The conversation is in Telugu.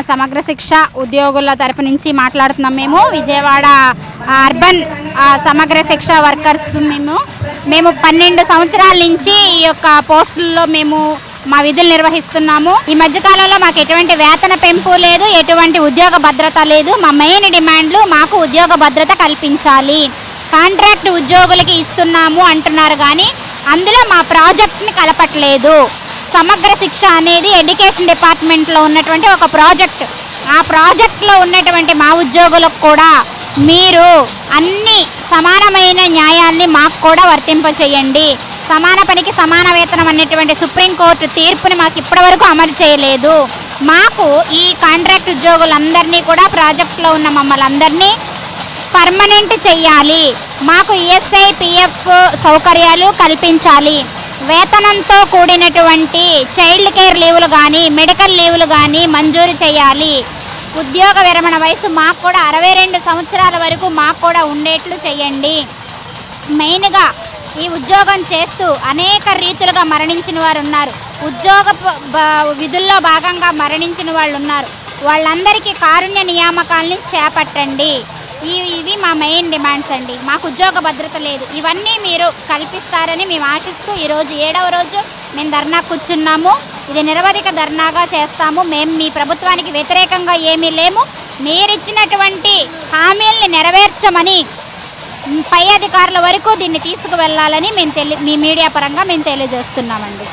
సమగ్ర శిక్ష ఉద్యోగుల తరపు నుంచి మాట్లాడుతున్నాం. విజయవాడ అర్బన్ సమగ్ర శిక్ష వర్కర్స్ మేము 12 సంవత్సరాల నుంచి ఈ యొక్క పోస్టుల్లో మా విధులు నిర్వహిస్తున్నాము. ఈ మధ్యకాలంలో మాకు ఎటువంటి వేతన పెంపు లేదు, ఎటువంటి ఉద్యోగ భద్రత లేదు. మా మెయిన్ డిమాండ్లు మాకు ఉద్యోగ భద్రత కల్పించాలి. కాంట్రాక్ట్ ఉద్యోగులకి ఇస్తున్నాము అంటున్నారు కానీ అందులో మా ప్రాజెక్ట్ని కలపట్లేదు. సమగ్ర శిక్ష అనేది ఎడ్యుకేషన్ డిపార్ట్మెంట్లో ఉన్నటువంటి ఒక ప్రాజెక్ట్. ఆ ప్రాజెక్ట్లో ఉన్నటువంటి మా ఉద్యోగులకు కూడా మీరు అన్ని సమానమైన న్యాయాన్ని మాకు కూడా వర్తింపచేయండి. సమాన పనికి సమాన వేతనం అనేటువంటి సుప్రీంకోర్టు తీర్పుని మాకు ఇప్పటివరకు అమలు చేయలేదు. మాకు ఈ కాంట్రాక్ట్ ఉద్యోగులందరినీ కూడా ప్రాజెక్ట్లో ఉన్న మమ్మల్ని అందరినీ పర్మనెంట్ చెయ్యాలి. మాకు ఈఎస్ఐ పిఎఫ్ సౌకర్యాలు కల్పించాలి. వేతనంతో కూడినటువంటి చైల్డ్ కేర్ లీవులు కానీ మెడికల్ లీవులు కానీ మంజూరు చేయాలి. ఉద్యోగ విరమణ వయసు మాకు కూడా 62 సంవత్సరాల వరకు మాకు కూడా ఉండేట్లు చేయండి. మెయిన్గా ఈ ఉద్యోగం చేస్తూ అనేక రీతులుగా మరణించిన వారు ఉన్నారు. ఉద్యోగ విధుల్లో భాగంగా మరణించిన వాళ్ళు ఉన్నారు. వాళ్ళందరికీ కారుణ్య నియామకాలని చేపట్టండి. ఇవి మా మెయిన్ డిమాండ్స్ అండి. మాకు ఉద్యోగ భద్రత లేదు. ఇవన్నీ మీరు కల్పిస్తారని మేము ఆశిస్తూ ఈరోజు 7వ రోజు మేము ధర్నా కూర్చున్నాము. ఇది నిరవధిక ధర్నాగా చేస్తాము. మేము మీ ప్రభుత్వానికి వ్యతిరేకంగా ఏమీ లేము. మీరిచ్చినటువంటి హామీల్ని నెరవేర్చమని పై అధికారుల వరకు దీన్ని తీసుకువెళ్ళాలని మీ మీడియా పరంగా మేము తెలియజేస్తున్నామండి.